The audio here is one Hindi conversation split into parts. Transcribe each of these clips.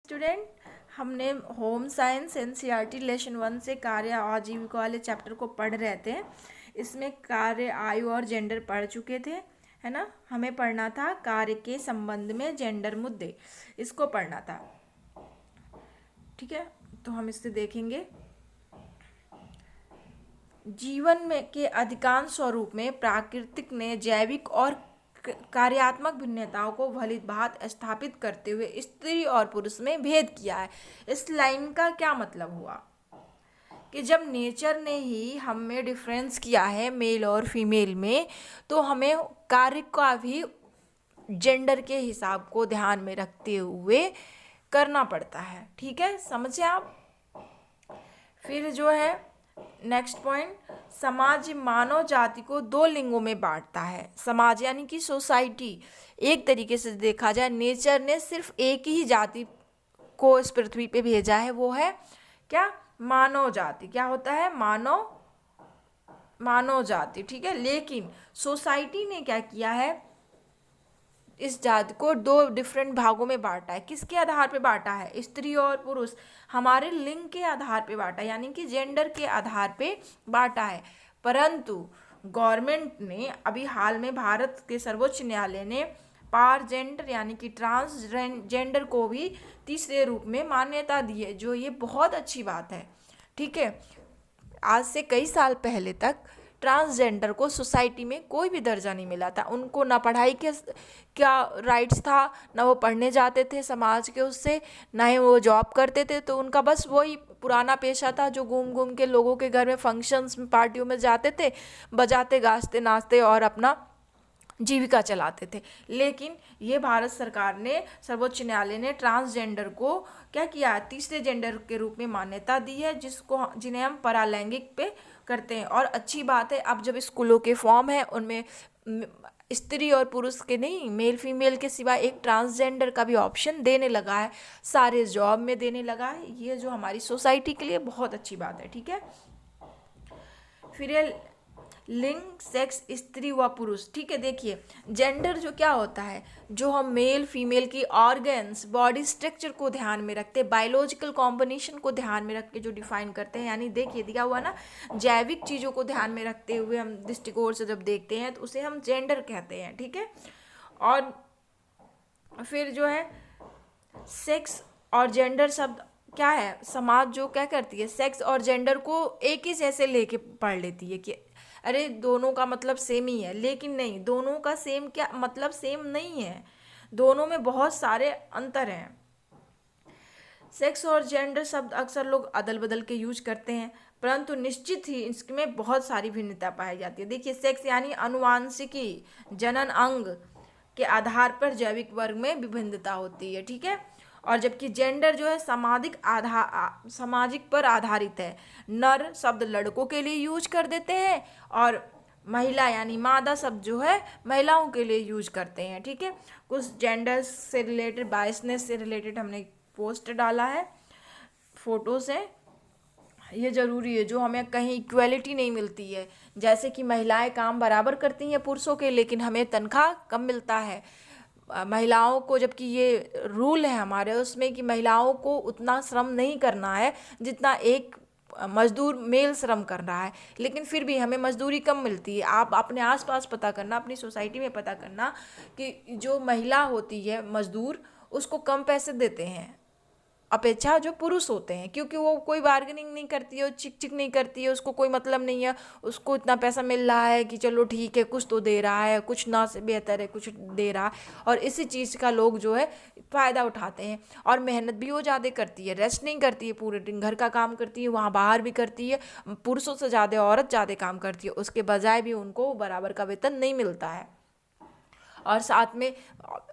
स्टूडेंट, हमने होम साइंस एनसीईआरटी लेसन 1 से कार्य आजीविका वाले चैप्टर को पढ़ रहे थे। इसमें कार्य, आयु और जेंडर पढ़ चुके थे, है ना। हमें पढ़ना था कार्य के संबंध में जेंडर मुद्दे, इसको पढ़ना था। ठीक है, तो हम इससे देखेंगे। जीवन में के अधिकांश स्वरूप में प्राकृतिक ने जैविक और कार्यात्मक भिन्नताओं को भली भांति स्थापित करते हुए स्त्री और पुरुष में भेद किया है। इस लाइन का क्या मतलब हुआ कि जब नेचर ने ही हम में डिफरेंस किया है मेल और फीमेल में, तो हमें कार्य का भी जेंडर के हिसाब को ध्यान में रखते हुए करना पड़ता है। ठीक है, समझे आप। फिर जो है नेक्स्ट पॉइंट, समाज मानव जाति को दो लिंगों में बांटता है। समाज यानी कि सोसाइटी, एक तरीके से देखा जाए नेचर ने सिर्फ एक ही जाति को इस पृथ्वी पे भेजा है, वो है क्या, मानव जाति। क्या होता है, मानव जाति। ठीक है, लेकिन सोसाइटी ने क्या किया है, इस जाति को दो डिफरेंट भागों में बांटा है। किसके आधार पे बांटा है, स्त्री और पुरुष, हमारे लिंग के आधार पे बांटा है, यानी कि जेंडर के आधार पे बांटा है। परंतु गवर्नमेंट ने अभी हाल में भारत के सर्वोच्च न्यायालय ने पार जेंडर यानी कि ट्रांसजेंडर को भी तीसरे रूप में मान्यता दी है, जो ये बहुत अच्छी बात है। ठीक है, आज से कई साल पहले तक ट्रांसजेंडर को सोसाइटी में कोई भी दर्जा नहीं मिला था। उनको ना पढ़ाई के क्या राइट्स था, ना वो पढ़ने जाते थे समाज के उससे, ना ही वो जॉब करते थे। तो उनका बस वही पुराना पेशा था जो घूम घूम के लोगों के घर में फंक्शंस में, पार्टियों में जाते थे, बजाते गाजते नाचते और अपना जीविका चलाते थे। लेकिन ये भारत सरकार ने, सर्वोच्च न्यायालय ने ट्रांसजेंडर को क्या किया, तीसरे जेंडर के रूप में मान्यता दी है, जिन्हें हम परालैंगिक पे करते हैं। और अच्छी बात है, अब जब स्कूलों के फॉर्म है उनमें स्त्री और पुरुष के नहीं, मेल फीमेल के सिवा एक ट्रांसजेंडर का भी ऑप्शन देने लगा है, सारे जॉब में देने लगा है। ये जो हमारी सोसाइटी के लिए बहुत अच्छी बात है। ठीक है, फिर ये लिंग, सेक्स, स्त्री व पुरुष। ठीक है, देखिए जेंडर जो क्या होता है, जो हम मेल फीमेल की ऑर्गन्स, बॉडी स्ट्रक्चर को ध्यान में रखते, बायोलॉजिकल कॉम्बिनेशन को ध्यान में रख के जो डिफाइन करते हैं, यानी देखिए दिया हुआ ना, जैविक चीज़ों को ध्यान में रखते हुए हम दृष्टिकोण से जब देखते हैं तो उसे हम जेंडर कहते हैं। ठीक है, और फिर जो है सेक्स और जेंडर शब्द क्या है, समाज जो क्या करती है, सेक्स और जेंडर को एक ही जैसे लेके पढ़ लेती है कि अरे दोनों का मतलब सेम ही है। लेकिन नहीं, दोनों का सेम क्या मतलब, सेम नहीं है, दोनों में बहुत सारे अंतर हैं। सेक्स और जेंडर शब्द अक्सर लोग अदल बदल के यूज करते हैं, परंतु निश्चित ही इसमें बहुत सारी भिन्नता पाई जाती है। देखिए, सेक्स यानी अनुवांशिकी, जनन अंग के आधार पर जैविक वर्ग में विभिन्नता होती है। ठीक है, और जबकि जेंडर जो है सामाजिक पर आधारित है। नर शब्द लड़कों के लिए यूज कर देते हैं और महिला यानी मादा शब्द जो है महिलाओं के लिए यूज करते हैं। ठीक है, कुछ जेंडर से रिलेटेड, बायसनेस से रिलेटेड हमने पोस्ट डाला है, फोटोज है। ये ज़रूरी है, जो हमें कहीं इक्वलिटी नहीं मिलती है, जैसे कि महिलाएं काम बराबर करती हैं पुरुषों के, लेकिन हमें तनख्वाह कम मिलता है महिलाओं को, जबकि ये रूल है हमारे उसमें कि महिलाओं को उतना श्रम नहीं करना है जितना एक मजदूर मेल श्रम कर रहा है, लेकिन फिर भी हमें मजदूरी कम मिलती है। आप अपने आसपास पता करना, अपनी सोसाइटी में पता करना कि जो महिला होती है मजदूर, उसको कम पैसे देते हैं अपेक्षा जो पुरुष होते हैं, क्योंकि वो कोई बार्गेनिंग नहीं करती है, चिक चिक नहीं करती है, उसको कोई मतलब नहीं है, उसको इतना पैसा मिल रहा है कि चलो ठीक है, कुछ तो दे रहा है, कुछ ना से बेहतर है कुछ दे रहा है। और इसी चीज़ का लोग जो है फ़ायदा उठाते हैं, और मेहनत भी वो ज़्यादा करती है, रेस्ट नहीं करती है, पूरे दिन घर का काम करती है, वहाँ बाहर भी करती है, पुरुषों से ज़्यादा औरत ज़्यादा काम करती है, उसके बजाय भी उनको बराबर का वेतन नहीं मिलता है। और साथ में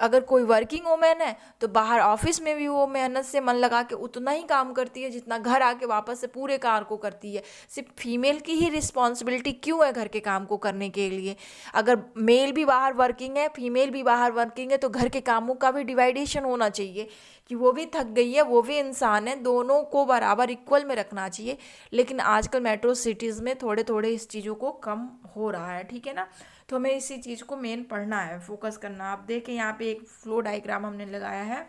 अगर कोई वर्किंग वूमेन है तो बाहर ऑफिस में भी वो मेहनत से मन लगा के उतना ही काम करती है जितना घर आके वापस से पूरे कार को करती है। सिर्फ फीमेल की ही रिस्पॉन्सिबिलिटी क्यों है घर के काम को करने के लिए? अगर मेल भी बाहर वर्किंग है, फीमेल भी बाहर वर्किंग है, तो घर के कामों का भी डिवाइडेशन होना चाहिए कि वो भी थक गई है, वो भी इंसान है, दोनों को बराबर इक्वल में रखना चाहिए। लेकिन आजकल मेट्रो सिटीज़ में थोड़े थोड़े इस चीज़ों को कम हो रहा है। ठीक है ना, तो हमें इसी चीज़ को मेन पढ़ना है, फोकस करना। आप देखें यहाँ पे एक फ्लो डायग्राम हमने लगाया है,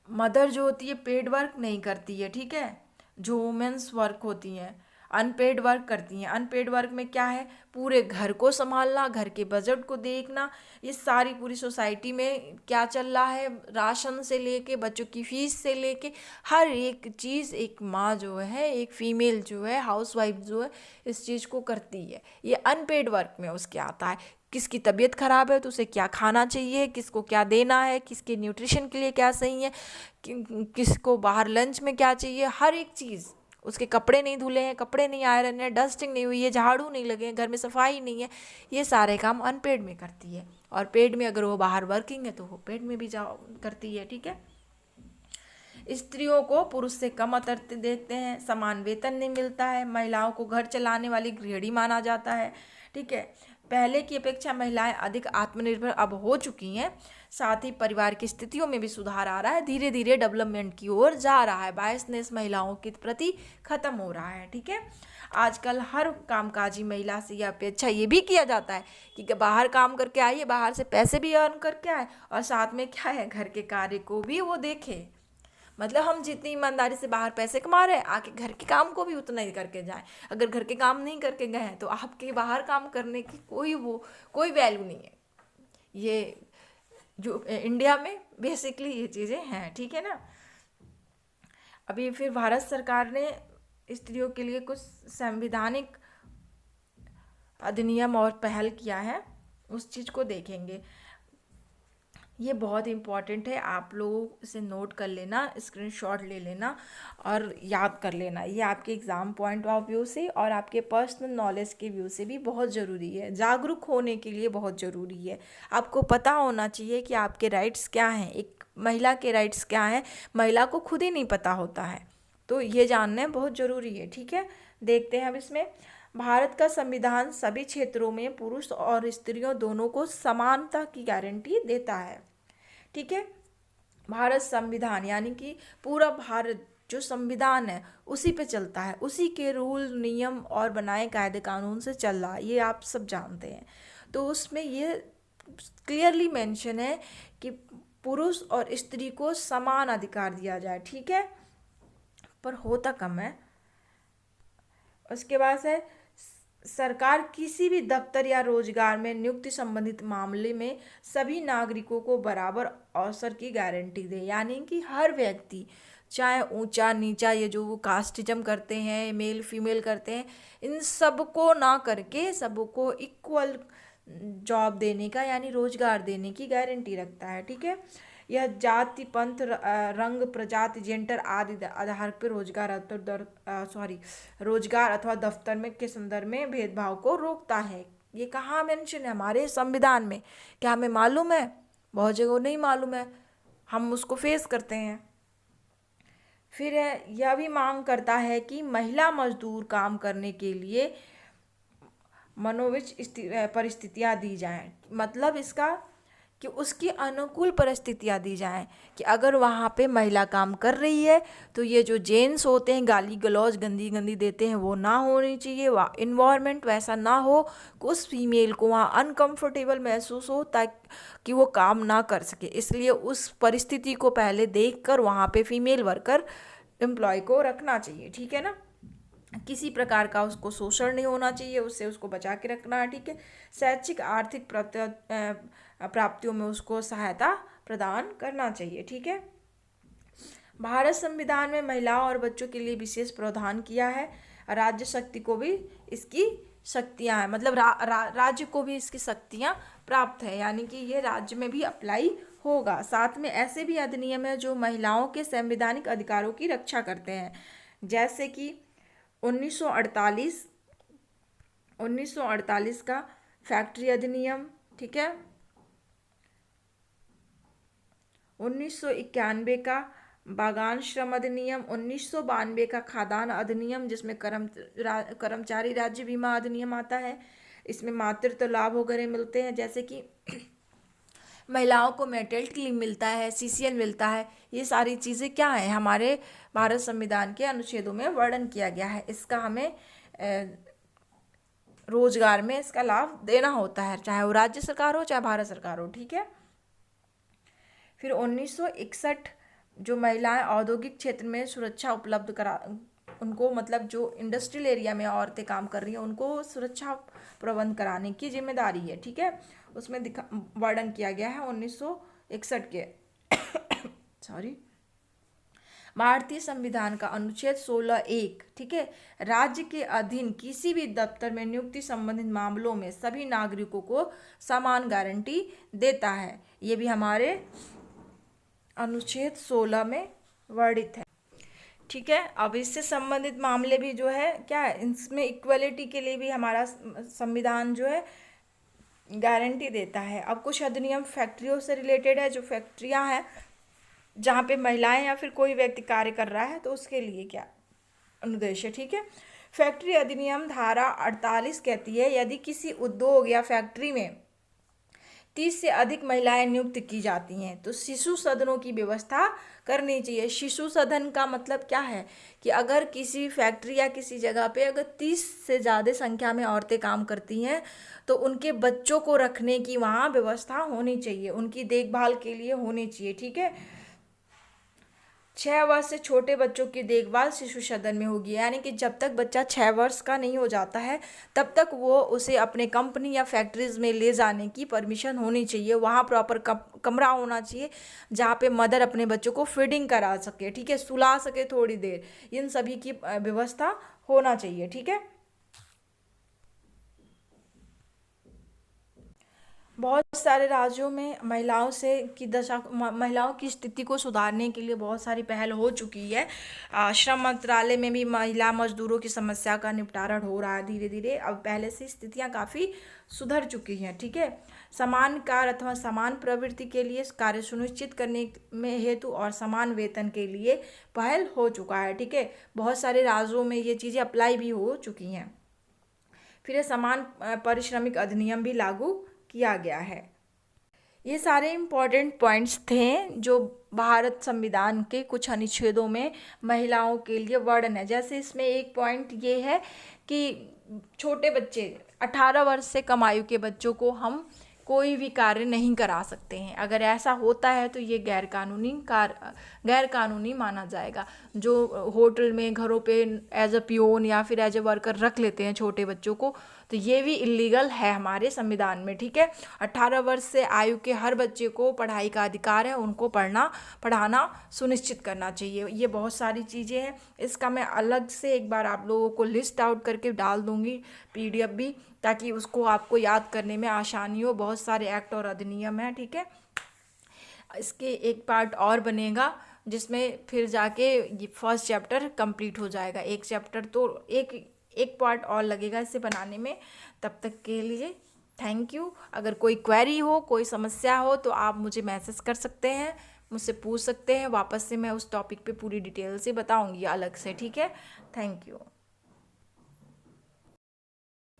मदर जो होती है पेड वर्क नहीं करती है, ठीक है। जो वुमेन्स वर्क होती हैं अनपेड वर्क करती हैं। अनपेड वर्क में क्या है, पूरे घर को संभालना, घर के बजट को देखना। ये सारी पूरी सोसाइटी में क्या चल रहा है, राशन से लेके बच्चों की फीस से लेके हर एक चीज़ एक माँ जो है, एक फीमेल जो है, हाउसवाइफ जो है, इस चीज़ को करती है। ये अनपेड वर्क में उसके आता है। किसकी तबीयत खराब है तो उसे क्या खाना चाहिए, किसको क्या देना है, किसके न्यूट्रिशन के लिए क्या सही है, किसको बाहर लंच में क्या चाहिए, हर एक चीज़। उसके कपड़े नहीं धुले हैं, कपड़े नहीं आयरन है, डस्टिंग नहीं हुई है, झाड़ू नहीं लगे हैं, घर में सफाई नहीं है, ये सारे काम अनपेड में करती है। और पेड में अगर वो बाहर वर्किंग है तो वो पेड में भी जाओ करती है, ठीक है। स्त्रियों को पुरुष से कम अतरते देखते हैं, समान वेतन नहीं मिलता है, महिलाओं को घर चलाने वाली गृहिणी माना जाता है, ठीक है। पहले की अपेक्षा महिलाएं अधिक आत्मनिर्भर अब हो चुकी हैं। साथ ही परिवार की स्थितियों में भी सुधार आ रहा है, धीरे धीरे डेवलपमेंट की ओर जा रहा है। बायसनेस महिलाओं के प्रति खत्म हो रहा है, ठीक है। आजकल हर कामकाजी महिला से यह अपेक्षा ये भी किया जाता है कि बाहर काम करके आइए, बाहर से पैसे भी अर्न करके आए और साथ में क्या है, घर के कार्य को भी वो देखे। मतलब हम जितनी ईमानदारी से बाहर पैसे कमा रहे हैं, आके घर के काम को भी उतना ही करके जाएं। अगर घर के काम नहीं करके गए हैं तो आपके बाहर काम करने की कोई वैल्यू नहीं है। ये जो इंडिया में बेसिकली ये चीज़ें हैं, ठीक है ना। अभी फिर भारत सरकार ने स्त्रियों के लिए कुछ संवैधानिक अधिनियम और पहल किया है, उस चीज़ को देखेंगे। ये बहुत इम्पॉर्टेंट है, आप लोग इसे नोट कर लेना, स्क्रीनशॉट ले लेना और याद कर लेना। ये आपके एग्ज़ाम पॉइंट ऑफ व्यू से और आपके पर्सनल नॉलेज के व्यू से भी बहुत ज़रूरी है। जागरूक होने के लिए बहुत ज़रूरी है। आपको पता होना चाहिए कि आपके राइट्स क्या हैं, एक महिला के राइट्स क्या हैं। महिला को खुद ही नहीं पता होता है, तो ये जानना बहुत ज़रूरी है, ठीक है। देखते हैं अब इसमें। भारत का संविधान सभी क्षेत्रों में पुरुष और स्त्रियों दोनों को समानता की गारंटी देता है, ठीक है। भारत संविधान यानी कि पूरा भारत जो संविधान है उसी पे चलता है, उसी के रूल नियम और बनाए कायदे कानून से चल रहा है, ये आप सब जानते हैं। तो उसमें ये क्लियरली मेंशन है कि पुरुष और स्त्री को समान अधिकार दिया जाए, ठीक है। पर होता कम है। उसके बाद है सरकार किसी भी दफ्तर या रोजगार में नियुक्ति संबंधित मामले में सभी नागरिकों को बराबर अवसर की गारंटी दे। यानी कि हर व्यक्ति, चाहे ऊंचा नीचा, ये जो वो कास्टिज्म करते हैं, मेल फीमेल करते हैं, इन सबको ना करके सबको इक्वल जॉब देने का यानी रोजगार देने की गारंटी रखता है, ठीक है। यह जाति, पंथ, रंग, प्रजाति, जेंडर आदि आधार पर रोजगार अथवा दफ्तर में के संदर्भ में भेदभाव को रोकता है। ये कहाँ मेंशन है? हमारे संविधान में। क्या हमें मालूम है? बहुत जगह नहीं मालूम है, हम उसको फेस करते हैं। फिर यह भी मांग करता है कि महिला मजदूर काम करने के लिए मनोविच परिस्थितियाँ दी जाएं। मतलब इसका कि उसकी अनुकूल परिस्थितियाँ दी जाएं कि अगर वहाँ पे महिला काम कर रही है तो ये जो जेंट्स होते हैं गाली गलौज गंदी गंदी देते हैं वो ना होनी चाहिए। वहाँ इन्वायरमेंट वैसा ना हो कि उस फीमेल को वहाँ अनकंफर्टेबल महसूस हो ताकि वो काम ना कर सके। इसलिए उस परिस्थिति को पहले देखकर वहाँ पे फीमेल वर्कर एम्प्लॉय को रखना चाहिए, ठीक है ना। किसी प्रकार का उसको शोषण नहीं होना चाहिए, उससे उसको बचा के रखना है, ठीक है। शैक्षिक आर्थिक प्राप्तियों में उसको सहायता प्रदान करना चाहिए, ठीक है। भारत संविधान में महिलाओं और बच्चों के लिए विशेष प्रावधान किया है। राज्य शक्ति को भी इसकी शक्तियाँ हैं, मतलब राज्य को भी इसकी शक्तियाँ प्राप्त है, यानी कि ये राज्य में भी अप्लाई होगा। साथ में ऐसे भी अधिनियम है जो महिलाओं के संवैधानिक अधिकारों की रक्षा करते हैं, जैसे कि 1948 का फैक्ट्री अधिनियम, ठीक है। 1991 का बागान श्रम अधिनियम, 1992 का खाद्यान्न अधिनियम जिसमें कर्मचारी राज्य बीमा अधिनियम आता है। इसमें मातृत्व लाभ वगैरह मिलते हैं, जैसे कि महिलाओं को मैटरनिटी लीव मिलता है, सीसीएल मिलता है। ये सारी चीज़ें क्या है, हमारे भारत संविधान के अनुच्छेदों में वर्णन किया गया है। इसका हमें रोजगार में इसका लाभ देना होता है, चाहे वो राज्य सरकार हो चाहे भारत सरकार हो, ठीक है। फिर 1961 जो महिलाएं औद्योगिक क्षेत्र में सुरक्षा उपलब्ध करा उनको, मतलब जो इंडस्ट्रियल एरिया में औरतें काम कर रही हैं उनको सुरक्षा प्रबंध कराने की जिम्मेदारी है। ठीक है, उसमें वर्णन किया गया है 1961 के सॉरी भारतीय संविधान का अनुच्छेद 16(1), ठीक है, राज्य के अधीन किसी भी दफ्तर में नियुक्ति संबंधित मामलों में सभी नागरिकों को समान गारंटी देता है। ये भी हमारे अनुच्छेद 16 में वर्णित है। ठीक है, अब इससे संबंधित मामले भी जो है क्या है, इसमें इक्वलिटी के लिए भी हमारा संविधान जो है गारंटी देता है। अब कुछ अधिनियम फैक्ट्रियों से रिलेटेड है, जो फैक्ट्रियां हैं जहाँ पे महिलाएं या फिर कोई व्यक्ति कार्य कर रहा है तो उसके लिए क्या अनुदेश है। ठीक है, फैक्ट्री अधिनियम धारा 48 कहती है यदि किसी उद्योग या फैक्ट्री में 30 से अधिक महिलाएं नियुक्त की जाती हैं तो शिशु सदनों की व्यवस्था करनी चाहिए। शिशु सदन का मतलब क्या है कि अगर किसी फैक्ट्री या किसी जगह पे अगर 30 से ज़्यादा संख्या में औरतें काम करती हैं तो उनके बच्चों को रखने की वहाँ व्यवस्था होनी चाहिए, उनकी देखभाल के लिए होनी चाहिए। ठीक है, 6 वर्ष से छोटे बच्चों की देखभाल शिशु सदन में होगी, यानी कि जब तक बच्चा 6 वर्ष का नहीं हो जाता है तब तक वो उसे अपने कंपनी या फैक्ट्रीज में ले जाने की परमिशन होनी चाहिए। वहाँ प्रॉपर कमरा होना चाहिए जहाँ पे मदर अपने बच्चों को फीडिंग करा सके, ठीक है, सुला सके थोड़ी देर, इन सभी की व्यवस्था होना चाहिए। ठीक है, बहुत सारे राज्यों में महिलाओं की स्थिति को सुधारने के लिए बहुत सारी पहल हो चुकी है। श्रम मंत्रालय में भी महिला मजदूरों की समस्या का निपटारा हो रहा है धीरे धीरे। अब पहले से स्थितियां काफ़ी सुधर चुकी हैं। ठीक है, समान कार्य अथवा समान प्रवृत्ति के लिए कार्य सुनिश्चित करने में हेतु और समान वेतन के लिए पहल हो चुका है। ठीक है, बहुत सारे राज्यों में ये चीज़ें अप्लाई भी हो चुकी हैं। फिर ये समान पारिश्रमिक अधिनियम भी लागू किया गया है। ये सारे इम्पॉर्टेंट पॉइंट्स थे जो भारत संविधान के कुछ अनुच्छेदों में महिलाओं के लिए वर्णन है। जैसे इसमें एक पॉइंट ये है कि छोटे बच्चे 18 वर्ष से कम आयु के बच्चों को हम कोई भी कार्य नहीं करा सकते हैं। अगर ऐसा होता है तो ये गैर कानूनी माना जाएगा। जो होटल में, घरों पे एज अ पियोन या फिर एज अ वर्कर रख लेते हैं छोटे बच्चों को, तो ये भी इलीगल है हमारे संविधान में। ठीक है, 18 वर्ष से आयु के हर बच्चे को पढ़ाई का अधिकार है, उनको पढ़ाना सुनिश्चित करना चाहिए। ये बहुत सारी चीज़ें हैं, इसका मैं अलग से एक बार आप लोगों को लिस्ट आउट करके डाल दूंगी PDF भी, ताकि उसको आपको याद करने में आसानी हो। बहुत सारे एक्ट और अधिनियम हैं। ठीक है, इसके एक पार्ट और बनेगा जिसमें फिर जाके ये फर्स्ट चैप्टर कंप्लीट हो जाएगा। एक चैप्टर तो एक पार्ट और लगेगा इसे बनाने में। तब तक के लिए थैंक यू। अगर कोई क्वेरी हो, कोई समस्या हो तो आप मुझे मैसेज कर सकते हैं, मुझसे पूछ सकते हैं। वापस से मैं उस टॉपिक पे पूरी डिटेल से बताऊंगी अलग से। ठीक है, थैंक यू।